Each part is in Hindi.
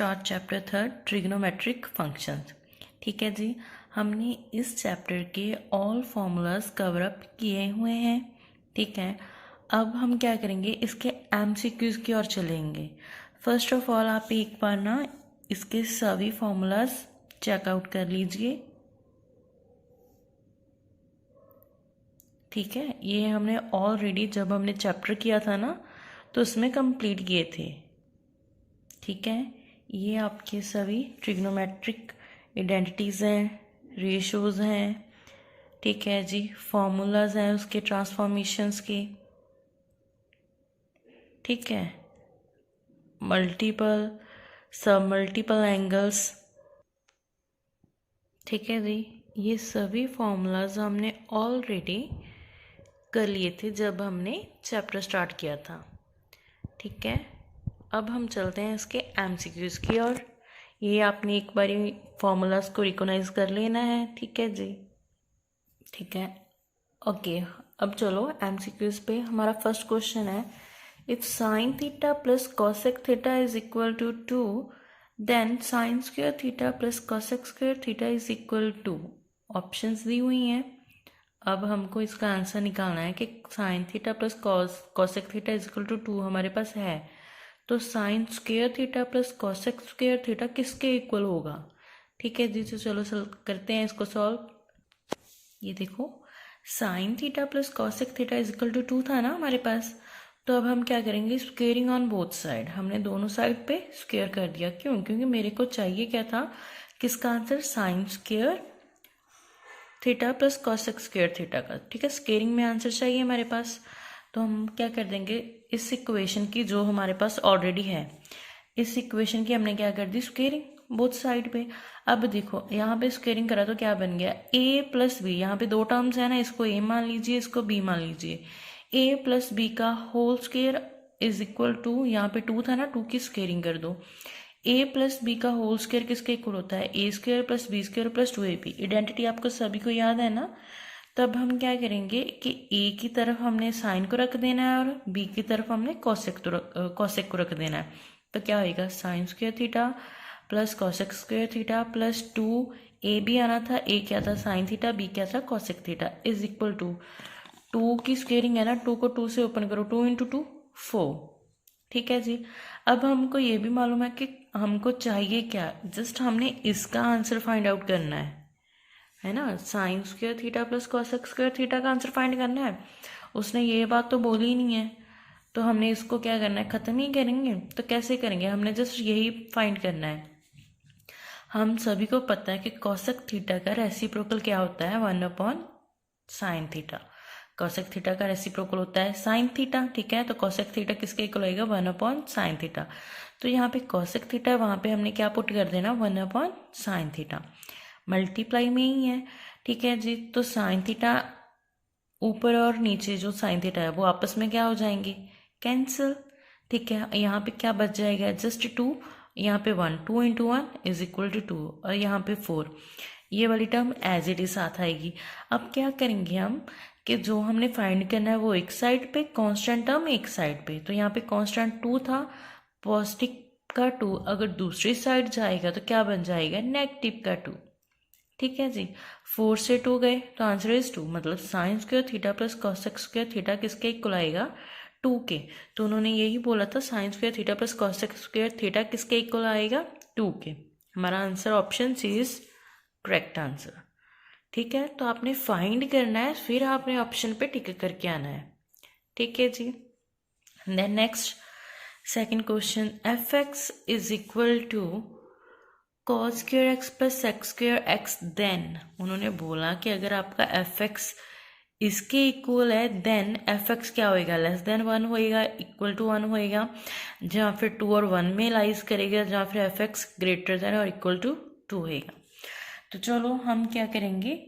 Start chapter third trigonometric functions. ठीक है जी, हमने इस चैप्टर के ऑल फॉर्मूलाज कवर अप किए हुए हैं। ठीक है, अब हम क्या करेंगे, इसके एमसीक्यूज की ओर चलेंगे। फर्स्ट ऑफ ऑल आप एक बार ना इसके सभी फॉर्मूलाज चेकआउट कर लीजिए। ठीक है, ये हमने ऑलरेडी जब हमने चैप्टर किया था ना तो उसमें कंप्लीट किए थे। ठीक है, ये आपके सभी ट्रिग्नोमेट्रिक आइडेंटिटीज़ हैं, रेशोज़ हैं। ठीक है जी, फॉर्मूलाज हैं उसके ट्रांसफॉर्मेशंस के। ठीक है, मल्टीपल सब मल्टीपल एंगल्स। ठीक है जी, ये सभी फॉर्मूलाज हमने ऑलरेडी कर लिए थे जब हमने चैप्टर स्टार्ट किया था। ठीक है, अब हम चलते हैं इसके एमसीक्यूज की ओर। ये आपने एक बार फॉर्मूलाज को रिकॉग्नाइज कर लेना है। ठीक है जी, ठीक है, ओके। अब चलो एमसीक्यूज पे। हमारा फर्स्ट क्वेश्चन है, if sine theta plus cosec theta is equal to 2 then sine square theta plus cosec square theta is equal to. Options दी हुई हैं। अब हमको इसका आंसर निकालना है कि sine theta plus cosec theta is equal to 2 हमारे पास है, तो sine square theta plus cosec square theta किसके इक्वल होगा। ठीक है जी, तो चलो करते हैं इसको सॉल्व। ये देखो, sine theta plus cosec theta is equal to 2 था ना हमारे पास, तो अब हम क्या करेंगे, स्क्वेयरिंग ऑन बोथ साइड। हमने दोनों साइड पे स्क्वेयर कर दिया। क्यों? क्योंकि मेरे को चाहिए क्या था, किसका answer, sine square theta plus cosec square theta का। ठीक है, स्क्वेयरिंग में आंसर चाहिए हमारे पास, तो हम क्या कर देंगे, इस इक्वेशन की जो हमारे पास ऑलरेडी है, इस इक्वेशन की हमने क्या कर दी, स्क्वेयरिंग बोथ साइड पे। अब देखो यहाँ पे स्क्वेयरिंग करा तो क्या बन गया, a प्लस बी। यहाँ पे दो टर्म्स है ना, इसको a मान लीजिए, इसको b मान लीजिए। a प्लस बी का whole square is equal to, यहाँ पे 2 था ना, 2 की स्क्वेयरिंग कर दो। a प्लस बी का होल स्क्वायर किसके इक्वल होता है, a square plus B square plus 2ab। Identity आपको सभी को याद है ना। तब हम क्या करेंगे कि a की तरफ हमने साइन को रख देना है और b की तरफ हमने कॉसेक को रख देना है। तो क्या होएगा, sign square theta plus cosec square theta plus 2ab आना था, a क्या था साइन थीटा, b क्या था cosec theta, is equal to 2 की स्क्वेयरिंग है ना, 2 को 2 से ओपन करो, 2 इंटू 2 4। ठीक है जी, अब हमको ये भी मालूम है कि हमको चाहिए क्या, जस्ट हमने इसका आंसर फाइंड आउट करना है ना। Sign square theta plus cosec square theta का आंसर फाइंड करना है। उसने ये बात तो बोली ही नहीं है, तो हमने इसको क्या करना है, ख़त्म ही करेंगे। तो कैसे करेंगे, हमने जस्ट यही फाइंड करना है। हम सभी को पता है कि कॉसेक थीटा का रेसिप्रोकल क्या होता है, 1 साइन थीटा। कॉसेक थीटा का रेसिप्रोकल होता है साइन थीटा। ठीक है, तो कॉसेक थीटा किसके इक्वल होएगा, 1 साइन थीटा। तो यहाँ पे कॉसेक थीटा, वहाँ पे हमने क्या पुट कर देना, 1 साइन थीटा। मल्टीप्लाई में ही है। ठीक है जी, तो साइन थीटा ऊपर और नीचे जो साइन थीटा है वो आपस में क्या हो जाएंगे, कैंसिल। ठीक है, यहाँ पे क्या बच जाएगा, जस्ट 2, यहाँ पे 1, 2 इंटू 1 इज इक्वल टू 2, और यहाँ पे 4। ये वाली टर्म एज इट इज साथ आएगी। अब क्या करेंगे हम कि जो हमने फाइंड करना है वो एक साइड पे, कांस्टेंट टर्म एक साइड पे। तो यहाँ पे कांस्टेंट 2 था, पॉजिटिव का 2 अगर दूसरी साइड जाएगा तो क्या बन जाएगा, नेगेटिव का 2। ठीक है जी, 4 से 2 गए तो आंसर इज 2, मतलब sine square theta plus cosec square theta किसके इक्वल आएगा, 2 के। तो उन्होंने यही बोला था, sine square theta plus cosec square theta किसके इक्वल आएगा, 2 के। हमारा answer option C is correct answer. ठीक है, तो आपने फाइंड करना है, फिर आपने ऑप्शन पे टिक करके आना है। ठीक है जी, then next second question, F X is equal to cos square X plus sec square X, then उन्होंने बोला कि अगर आपका एफ एक्स इसके इक्वल है देन एफ एक्स क्या होएगा, लेस देन 1 होएगा, इक्वल टू 1 होएगा, जहाँ फिर 2 और 1 में लाइज करेगा, जहाँ फिर एफ एक्स ग्रेटर देन और इक्वल टू 2 होएगा। तो चलो हम क्या करेंगे,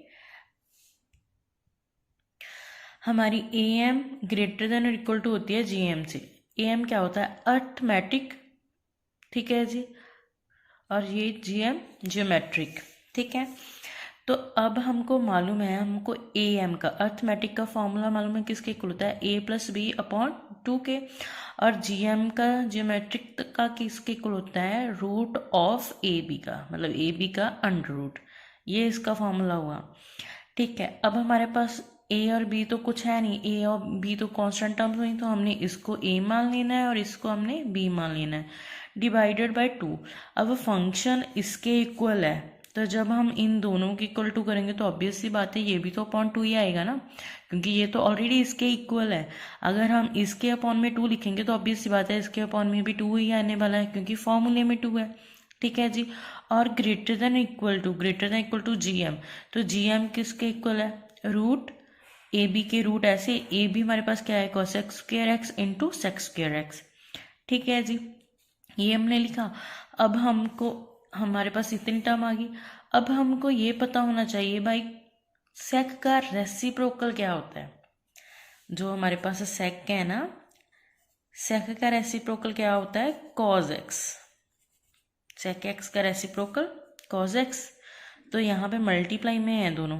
हमारी ए एम ग्रेटर देन और इक्वल टू होती है जी एम से। ए एम क्या होता है, अर्थमेटिक। ठीक है जी, और ये जी एम ज्योमेट्रिक। ठीक है, तो अब हमको मालूम है, हमको ए एम का अर्थमेटिक का फॉर्मूला मालूम है, किसके इक्वल होता है, ए प्लस बी अपॉन 2 के, और जी एम का जियोमेट्रिक का किसके इक्वल होता है, रूट ऑफ ए बी का, मतलब ए बी का अंडर रूट, ये इसका फॉर्मूला हुआ। ठीक है, अब हमारे पास ए और बी तो कुछ है नहीं, ए और बी तो कांस्टेंट टर्म्स हुई, तो हमने इसको ए मान लेना है और इसको हमने बी मान लेना है, डिवाइडेड बाय 2। अब फंक्शन इसके इक्वल है, तो जब हम इन दोनों की इक्वल टू करेंगे तो ऑब्वियस सी बात है ये भी तो अपॉन 2 ही आएगा ना, क्योंकि ये तो ऑलरेडी इसके इक्वल है। अगर हम इसके अपॉन में 2 लिखेंगे तो ऑब्वियस सी बात है इसके अपॉन में भी 2 ही आने वाला है, क्योंकि फॉर्मूले में 2 है। ठीक है जी, और greater than equal to G M, तो जी एम किसके इक्वल है, रूट ए बी के रूट, ऐसे ए बी हमारे पास क्या है, cos x square x into sec square x. ठीक है जी, ये हमने लिखा। अब हमको हमारे पास इतनी टर्म आ गई। अब हमको ये पता होना चाहिए भाई सेक का रेसिप्रोकल क्या होता है। जो हमारे पास सेक है ना, सेक का रेसिप्रोकल क्या होता है, cos x। सेक एक्स का रेसिप्रोकल cos x, तो यहाँ पे मल्टीप्लाई में है दोनों,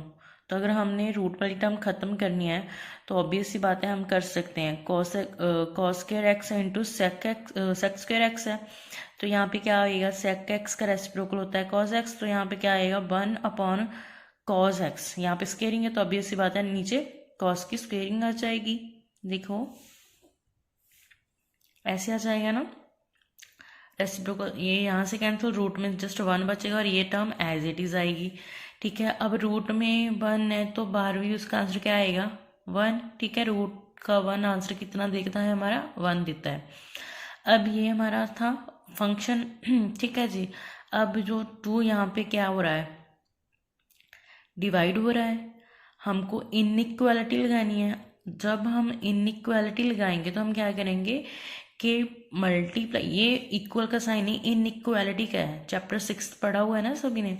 तो अगर हमने रूट वाली टर्म खत्म करनी है तो ऑब्वियस सी बात है हम कर सकते हैं, cos square x into sec square x है, तो यहाँ पे क्या आएगा, सेक एक्स का रेसिप्रोकल होता है cos x, तो यहाँ पे क्या आएगा 1 अपॉन cos x, यहाँ पे स्क्वेयरिंग है तो ऑब्वियस सी बात है नीचे cos की स्क्वेयरिंग आ जाएगी। देखो ऐसे आ जाएगा ना रेसिप्रोकल, ये यहाँ से कैंसिल, रूट में जस्ट 1 बचेगा और ये टर्म एज इट इज आएगी। ठीक है, अब रूट में 1 है तो बाहर भी उसका आंसर क्या आएगा, 1। ठीक है, रूट का 1 आंसर कितना देता है हमारा, 1 देता है। अब ये हमारा था फंक्शन। ठीक है जी, अब जो 2 यहाँ पे क्या हो रहा है, डिवाइड हो रहा है, हमको इनइक्वालिटी लगानी है। जब हम इनइक्वालिटी लगाएंगे तो हम क्या करेंगे कि मल्टीप्लाई, ये इक्वल का साइन है, इनइक्वालिटी का है, चैप्टर 6 पढ़ा हुआ है ना सभी ने।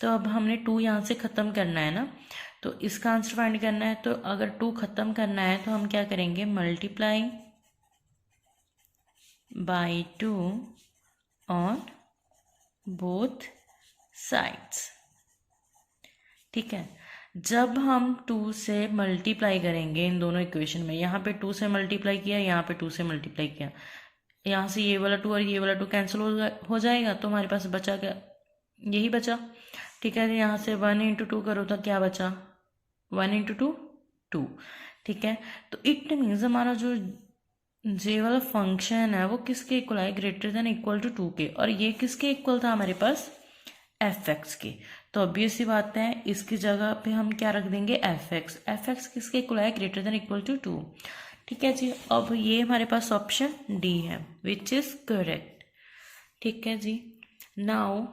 तो अब हमने 2 यहाँ से ख़त्म करना है ना, तो इसका आंसर फाइंड करना है, तो अगर 2 ख़त्म करना है तो हम क्या करेंगे, multiply by 2 on both sides. ठीक है, जब हम 2 से मल्टीप्लाई करेंगे इन दोनों इक्वेशन में, यहाँ पे 2 से मल्टीप्लाई किया, यहाँ पे 2 से मल्टीप्लाई किया, यहाँ से ये वाला 2 और ये वाला 2 कैंसिल हो जाएगा, तो हमारे पास बचा क्या, यही बचा। ठीक है, यहाँ से 1 इंटू 2 करो तो क्या बचा, 1 इंटू 2 2। ठीक है, तो इट मीन्स हमारा जो जे वाला फंक्शन है वो किसके इक्वल है, ग्रेटर देन इक्वल टू 2 के, और ये किसके इक्वल था हमारे पास, एफ एक्स के। तो ऑब्वियस सी बात है इसकी जगह पे हम क्या रख देंगे, एफ एक्स किसके इक्वल है, ग्रेटर देन इक्वल टू 2। ठीक है जी, अब ये हमारे पास ऑप्शन डी है विच इज करेक्ट। ठीक है जी, नाउ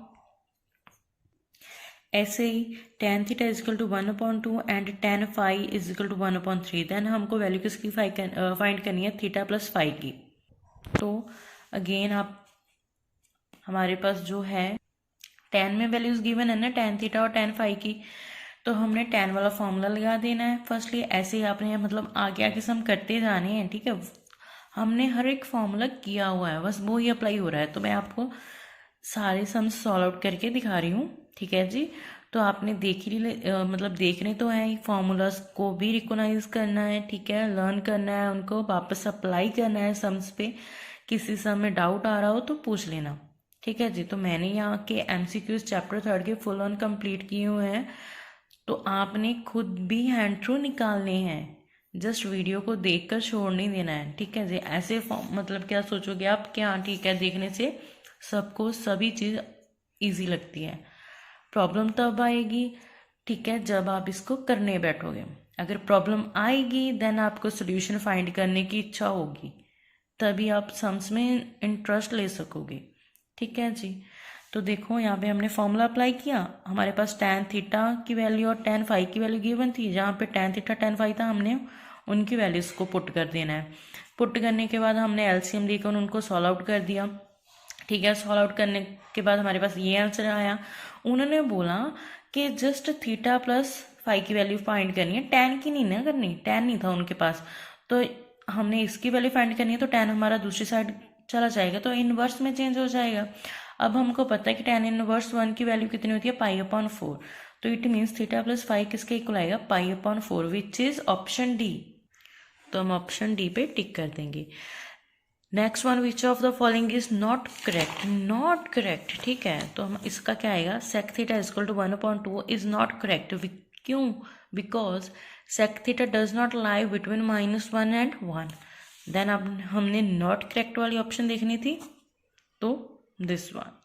ऐसे ही tan theta is equal to 1/2 and tan phi is equal to 1/3, then हमको वैल्यू किसकी फाइंड करनी है, थीटा प्लस फाई की। तो अगेन आप हमारे पास जो है tan में वैल्यूज गिवन है ना, tan थीटा और tan फाई की, तो हमने tan वाला फॉर्मूला लगा देना है फर्स्टली। ऐसे ही आपने मतलब आगे आगे सम करते जाने हैं। ठीक है, हमने हर एक फॉर्मूला किया हुआ है, बस वो ही अप्लाई हो रहा है, तो मैं आपको सारे सम सॉल्व आउट करके दिखा रही हूँ। ठीक है जी, तो आपने देख ही मतलब देखने तो है, फॉर्मूलाज को भी रिकॉग्नाइज करना है। ठीक है, लर्न करना है, उनको वापस अप्लाई करना है सम्स पे। किसी सम में डाउट आ रहा हो तो पूछ लेना। ठीक है जी, तो मैंने यहाँ के एमसीक्यूज चैप्टर 3 के फुल ऑन कंप्लीट किए हुए हैं, तो आपने खुद भी हैंड थ्रू निकालने हैं, जस्ट वीडियो को देखकर छोड़ नहीं देना है। ठीक है जी, ऐसे मतलब क्या सोचोगे आप, क्या ठीक है देखने से सबको सभी चीज़ इजी लगती है, प्रॉब्लम तब आएगी ठीक है जब आप इसको करने बैठोगे। अगर प्रॉब्लम आएगी देन आपको सोल्यूशन फाइंड करने की इच्छा होगी, तभी आप सम्स में इंटरेस्ट ले सकोगे। ठीक है जी, तो देखो यहाँ पे हमने फॉर्मूला अप्लाई किया, हमारे पास tan थीटा की वैल्यू और tan फाई की वैल्यू गिवन थी, जहाँ पे tan थीटा tan फाई था हमने उनकी वैल्यूज़ को पुट कर देना है। पुट करने के बाद हमने एलसीएम लेकर उनको सॉल्व आउट कर दिया। ठीक है, सॉल्व आउट करने के बाद हमारे पास ये आंसर आया। उन्होंने बोला कि जस्ट थीटा प्लस फाई की वैल्यू फाइंड करनी है, tan की नहीं ना करनी, tan नहीं था उनके पास, तो हमने इसकी वैल्यू फाइंड करनी है, तो tan हमारा दूसरी साइड चला जाएगा, तो इनवर्स में चेंज हो जाएगा। अब हमको पता है कि tan इनवर्स 1 की वैल्यू कितनी होती है, π/4, तो it means theta plus phi किसके इक्वल आएगा, pi upon 4, which is option D. तो हम ऑप्शन डी पे टिक कर देंगे। Next one, which of the following is not correct, not correct, ठीक है। तो हम इसका क्या आएगा, sec theta equal to 1/2 is not correct. क्यों, because sec theta does not lie between -1 and 1। देन अब हमने नॉट करेक्ट वाली ऑप्शन देखनी थी, तो this one.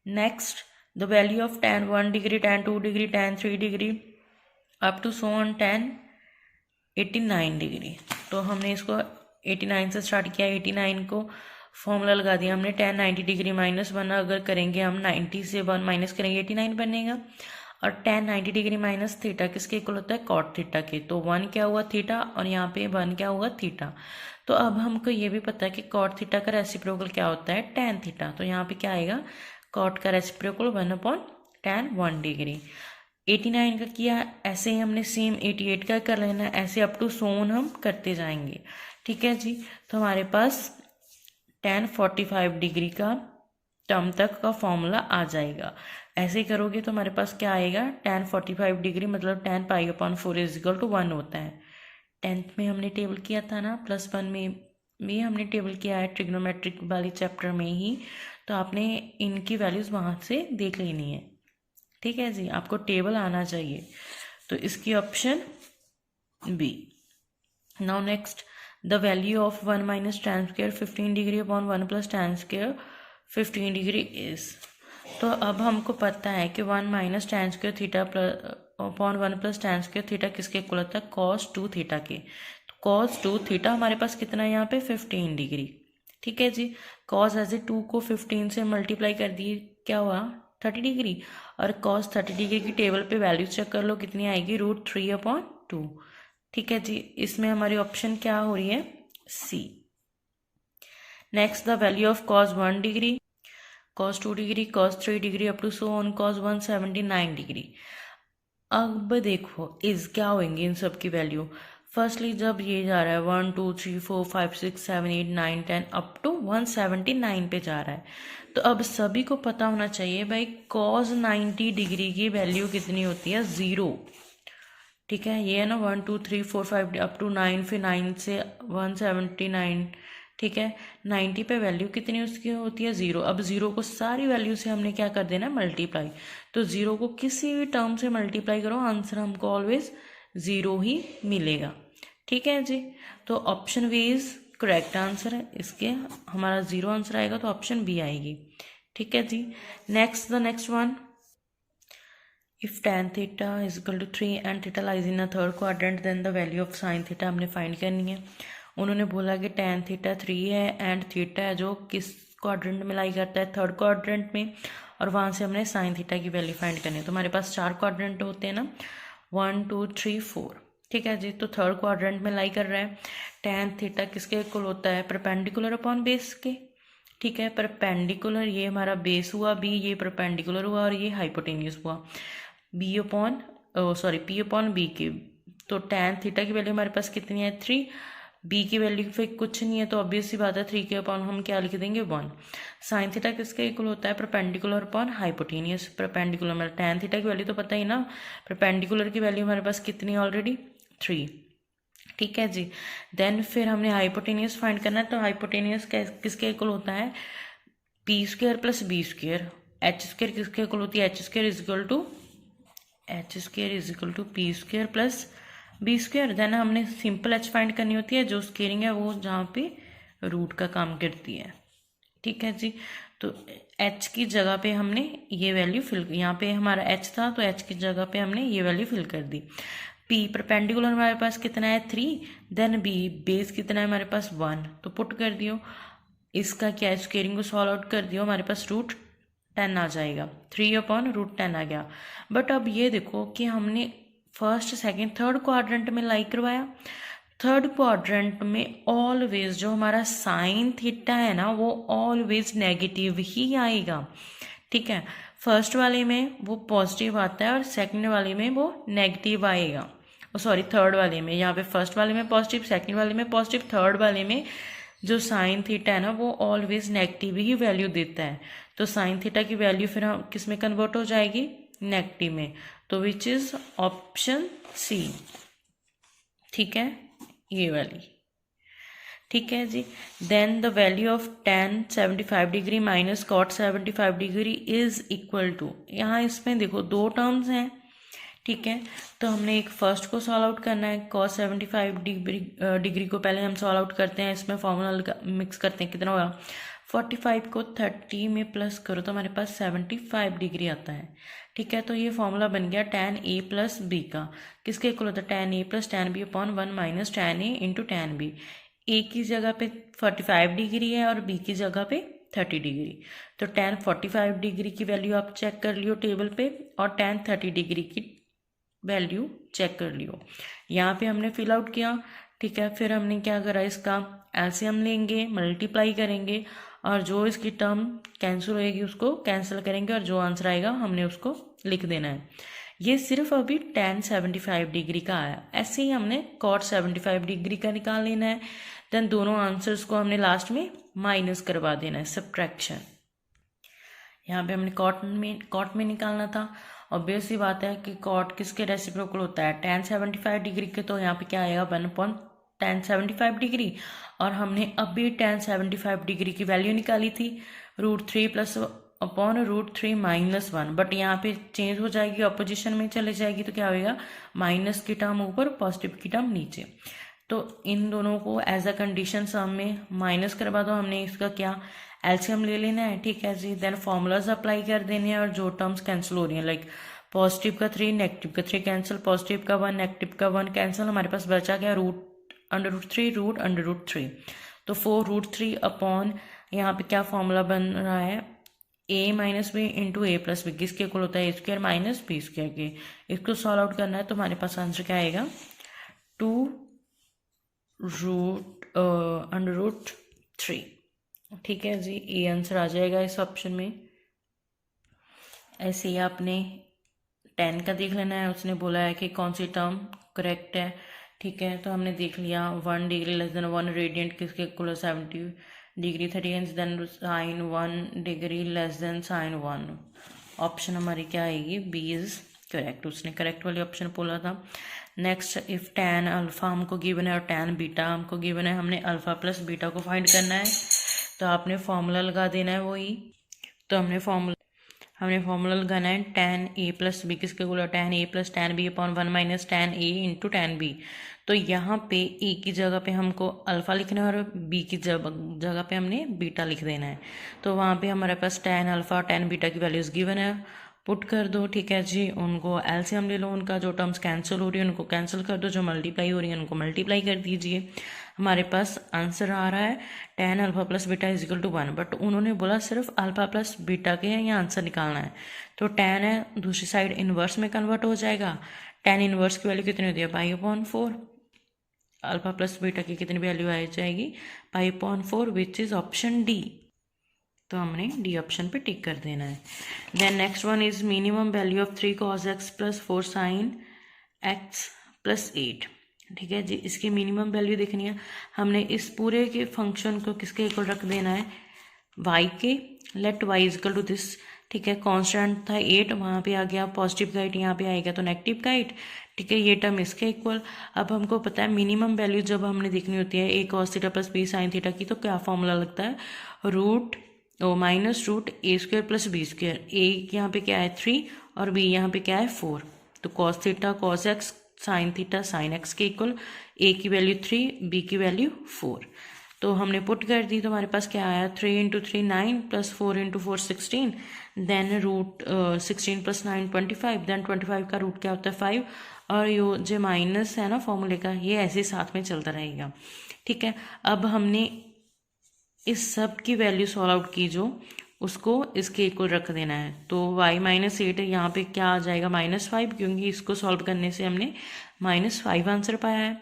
Next, the value of tan 1 degree, tan 2 degree, tan 3 degree up to so on tan 89 degree. तो हमने इसको 89 से स्टार्ट किया, 89 को फॉर्मूला लगा दिया हमने, tan 90 डिग्री -1 अगर करेंगे हम 90 से 1 माइनस करेंगे 89 बनेगा। और tan 90 डिग्री माइनस थीटा किसके इक्वल होता है, कॉट थीटा के। तो 1 क्या हुआ, थीटा, और यहाँ पे 1 क्या हुआ, थीटा। तो अब हमको ये भी पता है कि कॉट थीटा का रेसिप्रोकल क्या होता है, tan थीटा। तो यहाँ पे क्या आएगा, कॉट का रेसिप्रोकल 1/tan 1 डिग्री। 89 का किया, ऐसे ही हमने सेम 88 का कर लेना, ऐसे अप टू सोन हम करते जाएंगे, ठीक है जी। तो हमारे पास tan 45 डिग्री का टर्म तक का फॉर्मूला आ जाएगा। ऐसे करोगे तो हमारे पास क्या आएगा, tan 45 डिग्री मतलब tan पाई/4 इज इक्वल टू 1 होता है। 10th में हमने टेबल किया था ना, +1 में भी हमने टेबल किया है ट्रिग्नोमेट्रिक वाली चैप्टर में ही। तो आपने इनकी वैल्यूज़ वहाँ से देख लेनी है, ठीक है जी, आपको टेबल आना चाहिए। तो इसकी option B. Now next, the value of 1 minus tan square 15 degree upon 1 plus tan square 15 degree is. तो अब हमको पता है कि 1 minus tan square theta upon 1 plus tan square theta किसके इक्वल होता है, cos 2 थीटा के। तो cos 2 थीटा हमारे पास कितना है यहाँ पे, 15 डिग्री, ठीक है जी। cos ऐसे 2 को 15 से मल्टीप्लाई कर दिए, क्या हुआ, 30 डिग्री। और cos 30 डिग्री की टेबल पे वैल्यू चेक कर लो कितनी आएगी, √3/2, ठीक है जी। इसमें हमारी ऑप्शन क्या हो रही है, C. Next, the value of cos 1 degree, cos 2 degree, cos 3 degree up to so on cos 179 degree. अब देखो इज क्या होंगे इन सब की वैल्यू। फर्स्टली जब ये जा रहा है 1 2 3 4 5 6 7 8 9 10 अप टू 179 पे जा रहा है, तो अब सभी को पता होना चाहिए भाई cos 90 डिग्री की वैल्यू कितनी होती है, 0, ठीक है। ये है ना 1 2 3 4 5 अप टू 9, फिर 9 से 179, ठीक है। 90 पे वैल्यू कितनी उसकी होती है, 0। अब 0 को सारी वैल्यू से हमने क्या कर देना, मल्टीप्लाई। तो 0 को किसी भी टर्म से मल्टीप्लाई करो, आंसर हमको ऑलवेज 0 ही मिलेगा, ठीक है जी। तो option B is correct answer है इसके, हमारा 0 आंसर आएगा, तो ऑप्शन बी आएगी, ठीक है जी। Next, the next one, if tan theta is equal to 3 and theta lies in a third quadrant then the value of sine theta हमने फाइंड करनी है। उन्होंने बोला कि tan थीटा 3 है एंड थीटा है जो किस क्वाड्रेंट में लाई करता है, थर्ड क्वाड्रेंट में, और वहाँ से हमने साइन थीटा की वैल्यू फाइंड करनी है। तो हमारे पास 4 क्वाड्रेंट होते हैं ना, 1 2 3 4, ठीक है जी। तो थर्ड क्वाड्रेंट में लाई कर रहा है। tan थीटा किसके इक्वल होता है, परपेंडिकुलर अपॉन बेस के, ठीक है। परपेंडिकुलर ये हमारा बेस हुआ बी, ये परपेंडिकुलर हुआ और ये हाइपोटेन्यूस हुआ, B upon P upon B के। तो tan थीटा की वैल्यू हमारे पास कितनी है, 3, बी की वैल्यू फिर कुछ नहीं है, तो ऑब्वियस सी बात है 3 के अपॉन हम क्या लिख देंगे, 1। साइन थीटा किसके इक्वल होता है, परपेंडिकुलर अपॉन हाइपोटेनियस। परपेंडिकुलर मतलब tan थीटा की वैल्यू तो पता ही ना, परपेंडिकुलर की वैल्यू हमारे पास कितनी है ऑलरेडी, 3, ठीक है जी। देन फिर हमने हाइपोटेनियस फाइंड करना है, तो हाइपोटेनियस किसके इक्वल होता है, P square plus B square. H square किसके इक्वल होती है, H square is equal to P square plus B square. Then हमने सिंपल एच फाइंड करनी होती है, जो स्केयरिंग है वो जहाँ पे रूट का काम करती है, ठीक है जी। तो एच की जगह पे हमने ये वैल्यू फिल, यहाँ पे हमारा एच था तो एच की जगह पे हमने ये वैल्यू फिल कर दी। पी परपेंडिकुलर हमारे पास कितना है, 3, देन बी बेस कितना है हमारे पास, 1, तो पुट कर दियो। इसका क्या है, स्केयरिंग को सॉल्व आउट कर दियो, हमारे पास √10 आ जाएगा, 3/√10 आ गया। बट अब ये देखो कि हमने फर्स्ट सेकंड थर्ड क्वाड्रेंट में लाई करवाया। थर्ड क्वाड्रेंट में ऑलवेज जो हमारा साइन थीटा है ना, वो ऑलवेज नेगेटिव ही आएगा, ठीक है। फर्स्ट वाले में वो पॉजिटिव आता है और सेकंड वाले में वो नेगेटिव आएगा, थर्ड वाले में, यहाँ पे फर्स्ट वाले में पॉजिटिव, सेकंड वाले में पॉजिटिव, थर्ड वाले में जो साइन थीटा है ना वो ऑलवेज नेगेटिव ही वैल्यू देता है। तो साइन थीटा की वैल्यू फिर हम किस में कन्वर्ट हो जाएगी, नेगेटिव में, तो विच इज ऑप्शन सी। ठीक है, ये वाली। ठीक है जी। Then the value of tan 75 degree minus cot 75 degree is equal to, यहाँ इसमें देखो दो टर्म्स हैं। ठीक है, तो हमने एक फर्स्ट को सॉल्व आउट करना है, cos 75 डिग्री को पहले हम सॉल्व आउट करते हैं, इसमें फॉर्मूला मिक्स करते हैं, कितना होगा 45 को 30 में प्लस करो तो हमारे पास 75 डिग्री आता है। ठीक है, तो ये फॉर्मूला बन गया tan a प्लस बी का, किसके इक्वल होता है tan a plus tan b upon 1 minus tan a into tan b। a की जगह पे 45 डिग्री है और b की जगह पे 30 डिग्री, तो tan 45 डिग्री की वैल्यू आप चेक कर लियो टेबल पे और tan 30 डिग्री की वैल्यू चेक कर लियो। यहाँ पे हमने फिल आउट किया। ठीक है, फिर हमने क्या करा, इसका एलसीएम लेंगे, मल्टीप्लाई करेंगे और जो इसकी टर्म कैंसिल होएगी उसको कैंसिल करेंगे और जो आंसर आएगा हमने उसको लिख देना है। ये सिर्फ अभी tan 75 डिग्री का आया, ऐसे ही हमने cot 75 डिग्री का निकाल लेना है। देन दोनों आंसर्स को हमने लास्ट में माइनस करवा देना है, सब्ट्रैक्शन। यहाँ पे हमने cot में निकालना था। ऑब्वियस सी बात है कि cot किसके रेसिप्रोकल होता है, tan 75 डिग्री के, तो यहाँ पे क्या आएगा 1/tan 75 डिग्री। और हमने अभी tan 75 डिग्री की वैल्यू निकाली थी √3 प्लस अपॉन √3 माइनस 1, बट यहाँ पे चेंज हो जाएगी, अपोजिशन में चले जाएगी, तो क्या होएगा माइनस की टर्म ऊपर पॉजिटिव की टर्म नीचे। तो इन दोनों को एज अ कंडीशन सम में माइनस करवा दो, हमने इसका क्या एलसीएम ले लेना है। ठीक है जी। देन फॉर्मूलाज अप्लाई कर देने हैं और जो टर्म्स कैंसिल हो रही हैं, लाइक पॉजिटिव का 3 नेगेटिव का 3 कैंसिल, पॉजिटिव का 1 नेगेटिव का 1 कैंसिल, हमारे पास बचा क्या √3 √3, तो 4√3 अपॉन यहाँ पे क्या फॉर्मूला बन रहा है a minus B into A plus B, किसके इक्वल होता है a² माइनस b² के। इसको सॉल्व आउट करना है तो हमारे पास आंसर क्या आएगा 2√3। ठीक है जी, ए आंसर आ जाएगा इस ऑप्शन में। ऐसे ही आपने 10 का देख लेना है, उसने बोला है कि कौन सी टर्म करेक्ट है। ठीक है, तो हमने देख लिया 1 डिग्री लेस देन 1 रेडियंट किसके equal 70 degree 30, then sine 1 degree less than sine 1। Option हमारी क्या आएगी, बी इज करेक्ट, उसने करेक्ट वाली ऑप्शन बोला था। नेक्स्ट, इफ tan अल्फा हमको गिवन है और tan बीटा हमको गिवन है, हमने अल्फा प्लस बीटा को फाइंड करना है, तो आपने फॉर्मूला लगा देना है वही। तो हमने फॉर्मूला लगाना है tan a प्लस बी किसके इक्वल है tan a plus tan b upon 1 minus tan a into tan b। तो यहाँ पे a की जगह पे हमको अल्फा लिखना है और b की जगह पे हमने बीटा लिख देना है। तो वहाँ पे हमारे पास tan अल्फा और tan बीटा की वैल्यूज गिवन है, पुट कर दो। ठीक है जी, उनको एलसीएम ले लो, उनका जो टर्म्स कैंसिल हो रही है उनको कैंसिल कर दो, जो मल्टीप्लाई हो रही है उनको मल्टीप्लाई कर दीजिए। हमारे पास आंसर आ रहा है tan alpha plus beta is equal to 1, but उन्होंने बोला सिर्फ अल्फा प्लस बीटा के हैं, यहाँ आंसर निकालना है। तो tan है दूसरी साइड इन्वर्स में कन्वर्ट हो जाएगा, tan इन्वर्स की वैल्यू कितनी होती है π/4, अल्फा प्लस बीटा की कितनी वैल्यू आ जाएगी π/4, विच इज ऑप्शन डी। तो हमने डी ऑप्शन पे टिक कर देना है। Then next one is minimum value of 3 cos x plus 4 sin x plus 8। ठीक है जी, इसकी मिनिमम वैल्यू देखनी है। हमने इस पूरे के फंक्शन को किसके इक्वल रख देना है, y के। Let y is equal to this. ठीक है, कांस्टेंट था 8, वहाँ पे आ गया पॉजिटिव का 8, यहाँ पे आएगा तो नेगेटिव का 8। ठीक है, ये टर्म इसके इक्वल। अब हमको पता है मिनिमम वैल्यू जब हमने देखनी होती है a cos theta plus b sin theta की, तो क्या फॉर्मूला लगता है -√a² प्लस b²। a यहाँ पे क्या है 3 और b यहाँ पे क्या है 4, तो cos theta cos x sin theta sin x के इक्वल, a की वैल्यू 3 b की वैल्यू 4। तो हमने पुट कर दी, तो हमारे पास क्या आया 3 × 3 9 प्लस 4 × 4 16, देन √16 प्लस 9 25, देन 25 का रूट क्या होता है 5, और यो जो माइनस है ना फॉर्मूले का, ये ऐसे साथ में चलता रहेगा। ठीक है, अब हमने इस सब की वैल्यू सॉल्व आउट की, जो उसको इसके इक्वल रख देना है। तो y-8 यहाँ पे क्या आ जाएगा -5, क्योंकि इसको सॉल्व करने से हमने -5 आंसर पाया है।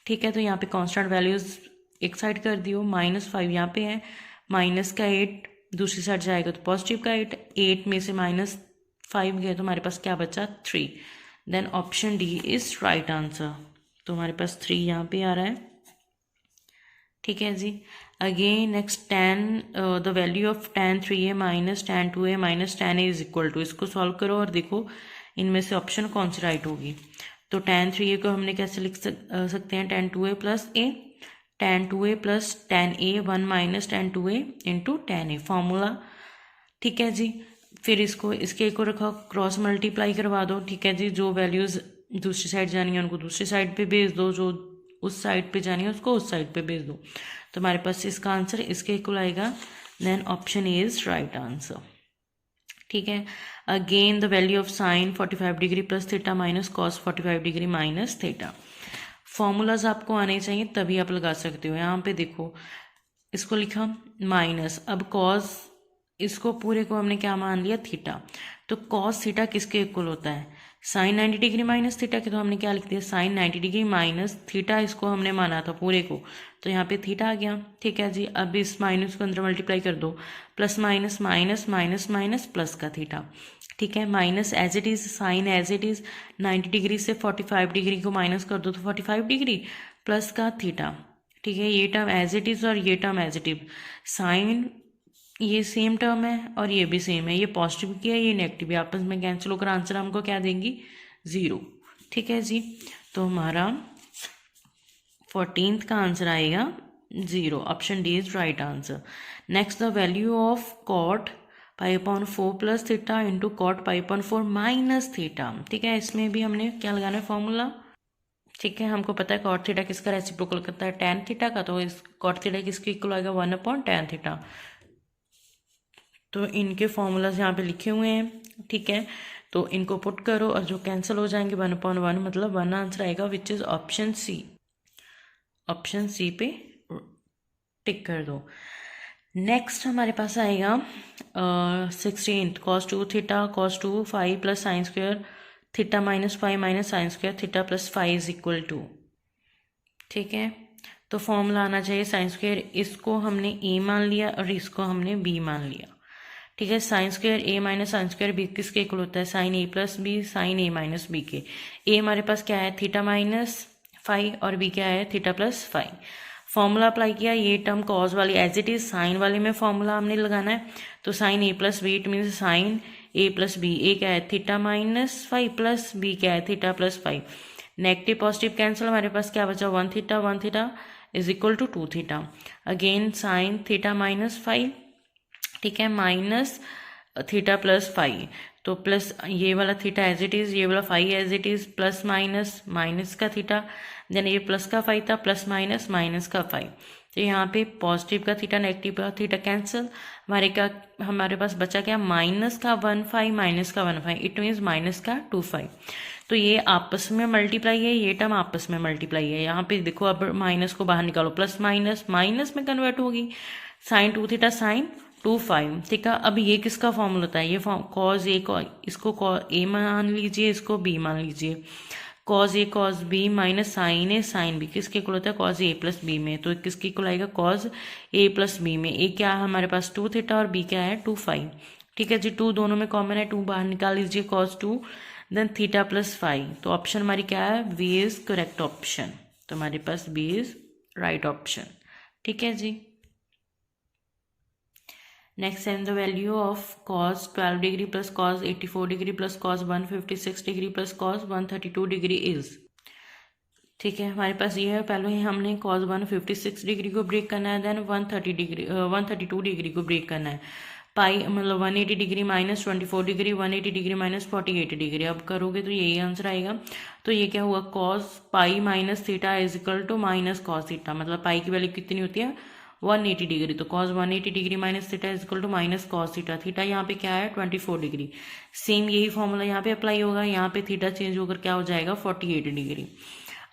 ठीक है, तो यहाँ पे कांस्टेंट वैल्यूज एक साइड कर दियो, -5 यहाँ पे है, माइनस का 8 दूसरी साइड जाएगा तो पॉजिटिव का 8 में से -5 गए तो हमारे पास क्या बचा 3। Then option D is right answer. तो हमारे पास 3 यहाँ पे आ रहा है। ठीक है जी। Again next tan the value of tan 3a minus tan 2a minus tan a is equal to, इसको सॉल्व करो और देखो इनमें से ऑप्शन कौन सी राइट होगी। तो tan 3a को हमने कैसे लिख सकते हैं, tan 2a plus a, tan 2a plus tan a 1 minus tan 2a into tan a formula. ठीक है जी। फिर इसको इसके को रखा क्रॉस मल्टीप्लाई करवा दो। ठीक है जी। जो वैल्यूज़ दूसरी साइड जानी है उनको दूसरी साइड पे भेज दो, जो उस साइड पे जानी है उसको उस साइड पे भेज दो। तो हमारे पास इसका आंसर इसके इक्वल आएगा। Then option A is right answer. ठीक है। Again the value of sine 45 degree plus theta minus cos 45 degree minus theta. Formulas आपको आने चाहिए तभी आप लगा सकते हो। यहाँ पे देखो इसको लिखा माइनस, अब कॉस, इसको पूरे को हमने क्या मान लिया, थीटा। तो कॉस थीटा किसके इक्वल होता है, साइन 90 डिग्री माइनस थीटा के। तो हमने क्या लिख दिया, साइन 90 डिग्री माइनस थीटा, इसको हमने माना था पूरे को, तो यहाँ पे थीटा आ गया। ठीक है जी। अब इस माइनस को अंदर मल्टीप्लाई कर दो, plus minus minus minus minus plus का थीटा। ठीक है। Minus as it is, sine as it is, 90 degree से 45 डिग्री को माइनस कर दो तो 45 डिग्री प्लस का थीटा। ठीक है। ये टर्म एज इट इज और ये term as it is, sine ये सेम टर्म है और ये भी सेम है, ये पॉजिटिव की है ये नेगेटिव है, आपस में कैंसिल होकर आंसर हमको क्या देंगी, 0। ठीक है जी। तो हमारा 14th का आंसर आएगा 0। Option D is right answer. Next the value of cot π/4 plus theta into cot π/4 minus theta. ठीक है। इसमें भी हमने क्या लगाना है, फॉर्मूला। ठीक है। हमको पता है कॉट थीटा किसका रेसिप्रोकल करता है, tan थीटा का, तो इस कॉट थीटा किसके इक्वल आएगा, 1/tan थीटा। तो इनके फॉर्मूलाज यहाँ पे लिखे हुए हैं। ठीक है। तो इनको पुट करो और जो कैंसिल हो जाएंगे 1/1, मतलब 1 आंसर आएगा, which is option C. Option C पे टिक कर दो। नेक्स्ट हमारे पास आएगा 16th, cos 2 theta cos 2 five plus sine square theta minus five minus sine square theta plus 5 is equal to. ठीक है। तो फॉर्मूला आना चाहिए साइन स्क्वायर, इसको हमने ए मान लिया और इसको हमने बी मान लिया। ठीक है। साइन स्क्वायर ए माइनस साइन स्क्वायर बी किसके इक्वल होता है, sign A plus B sign A minus B के। ए हमारे पास क्या है, थीटा माइनस 5 और बी क्या है, थीटा प्लस 5। फॉर्मूला अप्लाई किया, ये टर्म कॉज वाली एज इट इज, साइन वाले में फॉर्मूला हमने लगाना है। तो sine A plus B, it means sine A plus B. A क्या है, थीटा माइनस 5 प्लस बी क्या है, theta plus 5। Negative positive cancel, हमारे पास क्या बचा, 1 theta is equal to 2 theta. Again sine theta minus 5, ठीक है, माइनस थीटा प्लस 5। तो प्लस ये वाला थीटा एज इट इज, ये वाला 5 as it is, plus minus minus का थीटा, देन ये प्लस का 5 था, प्लस माइनस माइनस का 5। तो यहाँ पे पॉजिटिव का थीटा नेगेटिव का थीटा कैंसिल, हमारे पास बचा क्या, माइनस का 1 5 माइनस का 1 5, इट मीन्स माइनस का 2 5। तो ये आपस में मल्टीप्लाई है, ये टर्म आपस में मल्टीप्लाई है। यहाँ पे देखो, अब माइनस को बाहर निकालो, प्लस माइनस माइनस में कन्वर्ट होगी, साइन 2 थीटा साइन 2 5। ठीक है। अब ये किसका फॉर्मूला होता है, ये कॉज ए, इसको ए मान लीजिए, इसको बी मान लीजिए। कॉज ए कॉज बी माइनस साइन ए साइन बी किसके इक्वल होता है, कॉज ए प्लस बी में। तो किसके इक्वल आएगा, कॉज ए प्लस बी में। ए क्या है हमारे पास 2 थीटा और बी क्या है 2 5। ठीक है जी। 2 दोनों में कॉमन है, 2 बाहर निकाल लीजिए, कॉज 2 देन थीटा प्लस 5। तो ऑप्शन हमारी क्या है, बी इज करेक्ट ऑप्शन। तो हमारे पास बी इज राइट ऑप्शन। ठीक है जी। Next and the value of cos 12 degree plus cos 84 degree plus cos 156 degree plus cos 132 degree is. ठीक है। हमारे पास ये है, पहले ही हमने cos 156 डिग्री को ब्रेक करना है, देन 132 डिग्री को ब्रेक करना है। पाई मतलब 180 degree minus 24 degree, 180 degree minus 48 degree. अब करोगे तो यही आंसर आएगा। तो ये क्या हुआ, cos pi minus theta is equal to minus cos theta, मतलब पाई की वैल्यू कितनी होती है, 180 डिग्री। तो cos 180 degree minus theta is equal to minus cos theta. Theta यहाँ पे क्या है, 24 डिग्री। सेम यही फॉर्मूला यहाँ पे अप्लाई होगा, यहाँ पे थीटा चेंज होकर क्या हो जाएगा, 48 डिग्री।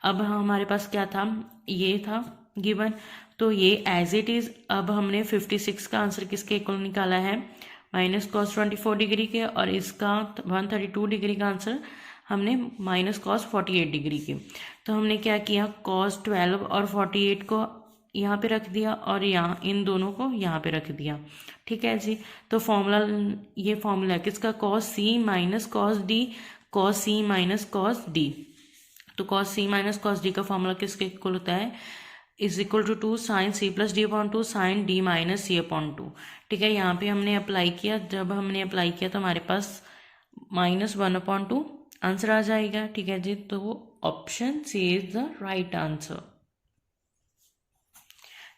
अब हमारे पास क्या था, ये था गिवन, तो ये एज इट इज। अब हमने 56 का आंसर किसके इक्वल निकाला है, माइनस cos 24 डिग्री के, और इसका 132 डिग्री का आंसर हमने माइनस cos 48 डिग्री के। तो हमने क्या किया, cos 12 और 48 को यहाँ पे रख दिया और यहाँ इन दोनों को यहाँ पे रख दिया। ठीक है जी। तो फॉर्मूला, ये फॉर्मूला है किसका, cos c minus cos d, cos c minus cos d। तो cos c minus cos d का फॉर्मूला किसके इक्वल होता है, is equal to sine C plus D upon two sine D minus C upon two. ठीक है, यहाँ पे हमने अप्लाई किया, जब हमने अप्लाई किया तो हमारे पास -1/2 आंसर आ जाएगा। ठीक है जी, तो option C is the right answer.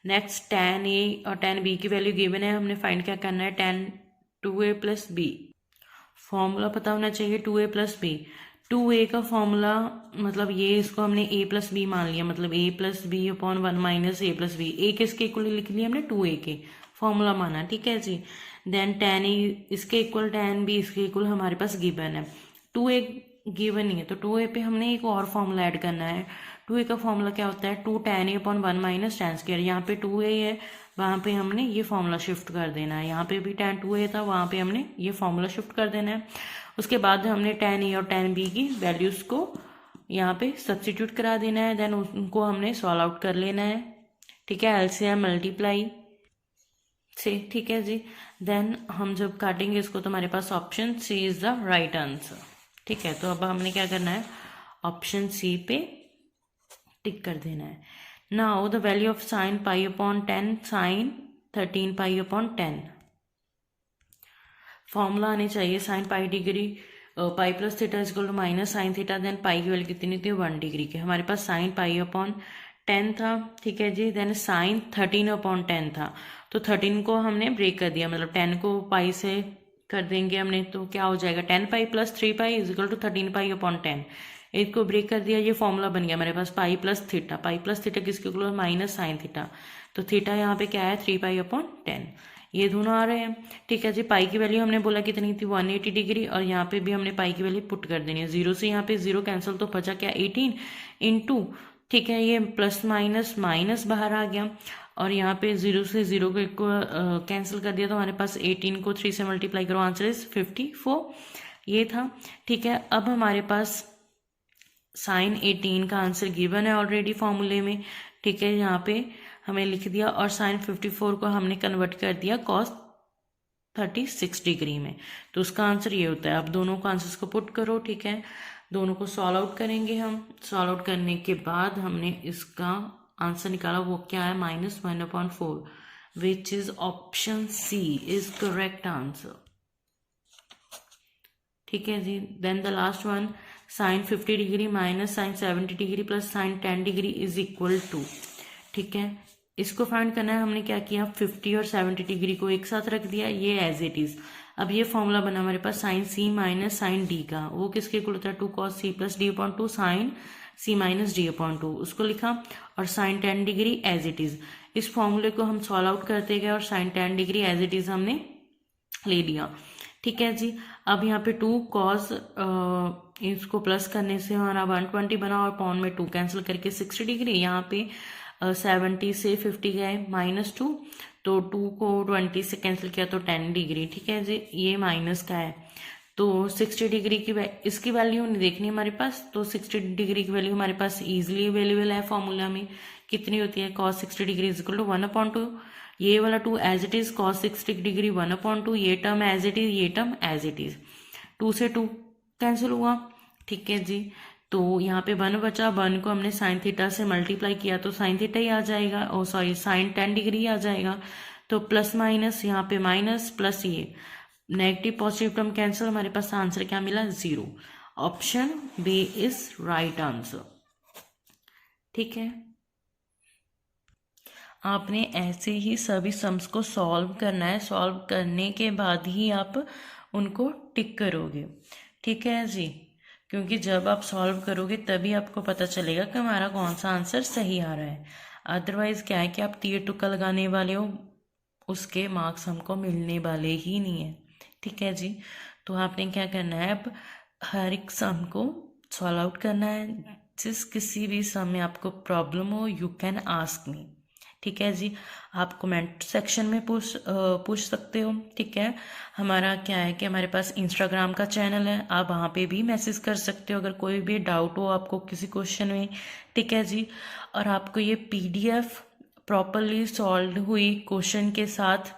Next tan a और tan b की वैल्यू गिवन है, हमने फाइंड क्या करना है, tan 2a plus B. Formula पता होना चाहिए 2a प्लस बी। 2a का फॉर्मूला मतलब ये, इसको हमने a प्लस बी मान लिया, मतलब a plus B upon 1 minus a plus B. a किसके इक्वल लिख लिया हमने, 2a के, फॉर्मूला माना। ठीक है जी, देन tan a इसके इक्वल, tan b इसके इक्वल हमारे पास गिवन है। 2a गिवन नहीं है तो 2a पे हमने एक और फॉर्मूला ऐड करना है। 2a का फॉर्मूला क्या होता है, 2 tan a upon 1 minus tan square. यहाँ पे 2a है, वहाँ पे हमने ये फॉर्मूला शिफ्ट कर देना है। यहाँ पे भी tan 2a था, वहाँ पे हमने ये फॉर्मूला शिफ्ट कर देना है। उसके बाद हमने tan a और tan b की वैल्यूज़ को यहाँ पे सब्सटीट्यूट करा देना है, देन उनको हमने सॉल्व आउट कर लेना है। ठीक है, एलसीएम मल्टीप्लाई से। ठीक है जी, देन हम जब काटेंगे इसको तो हमारे पास option C is the right answer. ठीक है, तो अब हमने क्या करना है, ऑप्शन सी पे टिक कर देना है। Now the value of sine pi upon 10 sine 13 pi upon 10। Formula आने चाहिए, sine pi degree pi plus theta is equal to minus sine theta, then pi की वैल्यू कितनी थी, 1 डिग्री की। हमारे पास साइन पाई अपॉन 10 था। ठीक है जी, देन साइन 13 अपॉन 10 था, तो 13 को हमने ब्रेक कर दिया, मतलब 10 को पाई से कर देंगे हमने, तो क्या हो जाएगा, 10 pi plus 3 pi is equal to 13 pi upon 10। एक को ब्रेक कर दिया, ये फॉर्मूला बन गया हमारे पास, pi plus theta. Pi plus theta किसके इक्वल, माइनस साइन थीटा, तो थीटा यहाँ पे क्या है, 3 पाई अपॉन 10। ये दोनों आ रहे हैं। ठीक है जी, पाई की वैल्यू हमने बोला कितनी थी, 180 डिग्री, और यहाँ पे भी हमने पाई की वैल्यू पुट कर देनी है। 0 से यहाँ पे 0 कैंसिल, तो बचा क्या, 18 इंटू, ठीक है, ये प्लस माइनस माइनस बाहर आ गया, और यहाँ पे 0 से 0 को कैंसिल कर दिया, तो हमारे पास 18 को 3 से मल्टीप्लाई करो, आंसर इज 54। ये था। ठीक है, अब हमारे पास साइन 18 का आंसर गिवन है ऑलरेडी फॉर्मूले में। ठीक है, यहाँ पे हमें लिख दिया, और साइन 54 को हमने कन्वर्ट कर दिया कॉस 36 डिग्री में, तो उसका आंसर ये होता है। अब दोनों का आंसर्स को पुट करो। ठीक है, दोनों को सॉल्व आउट करेंगे हम। सॉल्व आउट करने के बाद हमने इसका आंसर निकाला, वो क्या है, -1/4, which is option C is correct answer. ठीक है जी, then the last one, sine 50 degree minus sine 70 degree plus sine 10 degree is equal to. ठीक है, इसको फाइंड करना है। हमने क्या किया, 50 और 70 डिग्री को एक साथ रख दिया, ये एज इट इज। अब ये फॉर्मूला बना हमारे पास sine C minus sine D का, वो किसके इक्वल होता है, 2 cos c plus D upon 2 sine C minus D upon 2, उसको लिखा, और sine 10 degree as it is. इस फॉर्मूले को हम सॉल्व आउट करते गए, और sine 10 degree as it is हमने ले लिया। ठीक है जी, अब यहाँ पे 2 cos इसको प्लस करने से हमारा 120 बना, और पॉन में 2 कैंसिल करके 60 डिग्री। यहाँ पे 70 से 50 गए, -2, तो 2 को 20 से कैंसिल किया तो 10 डिग्री। ठीक है जी, ये माइनस का है, तो 60 डिग्री की इसकी वैल्यू नहीं देखनी हमारे पास, तो 60 डिग्री की वैल्यू हमारे पास इजीली अवेलेबल है फॉर्मूला में। कितनी होती है, cos 60 degree is equal to 1/2, ये वाला 2 as it is, cos 60 degree 1/2, ये टर्म एज इट इज, ये टर्म एज इट इज, 2 से 2 कैंसिल हुआ। ठीक है जी, तो यहाँ पे 1 बचा, 1 को हमने साइन थीटा से मल्टीप्लाई किया तो साइन थीटा ही आ जाएगा, ओ सॉरी साइन 10 डिग्री आ जाएगा, तो प्लस माइनस, यहाँ पे माइनस प्लस, ये नेगेटिव पॉजिटिव टर्म कैंसिल, हमारे पास आंसर क्या मिला, 0। Option B is right answer. ठीक है, आपने ऐसे ही सभी सम्स को सॉल्व करना है, सॉल्व करने के बाद ही आप उनको टिक करोगे। ठीक है जी, क्योंकि जब आप सॉल्व करोगे तभी आपको पता चलेगा कि हमारा कौन सा आंसर सही आ रहा है। अदरवाइज क्या है कि आप तीर तुक्का लगाने वाले हो, उसके मार्क्स हमको मिलने वाले ही नहीं है। ठीक है जी, तो आपने क्या करना है, अब हर एक सम को सॉल्व आउट करना है। जिस किसी भी सम में आपको प्रॉब्लम हो, यू कैन आस्क मी। ठीक है जी, आप कमेंट सेक्शन में पूछ सकते हो। ठीक है, हमारा क्या है कि हमारे पास इंस्टाग्राम का चैनल है, आप वहाँ पे भी मैसेज कर सकते हो अगर कोई भी डाउट हो आपको किसी क्वेश्चन में। ठीक है जी, और आपको ये PDF प्रॉपरली सॉल्व हुई क्वेश्चन के साथ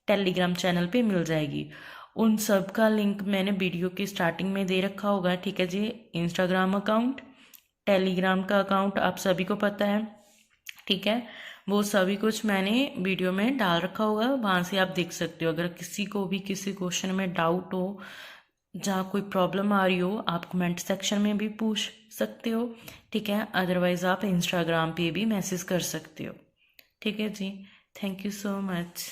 टेलीग्राम चैनल पे मिल जाएगी। उन सब का लिंक मैंने वीडियो की स्टार्टिंग में दे रखा होगा। ठीक है जी, इंस्टाग्राम अकाउंट, टेलीग्राम का अकाउंट आप सभी को पता है, ठीक है, वो सभी कुछ मैंने वीडियो में डाल रखा होगा, वहाँ से आप देख सकते हो। अगर किसी को भी किसी क्वेश्चन में डाउट हो, जहाँ कोई प्रॉब्लम आ रही हो, आप कमेंट सेक्शन में भी पूछ सकते हो। ठीक है, अदरवाइज़ आप इंस्टाग्राम पे भी मैसेज कर सकते हो। ठीक है जी, थैंक यू सो मच।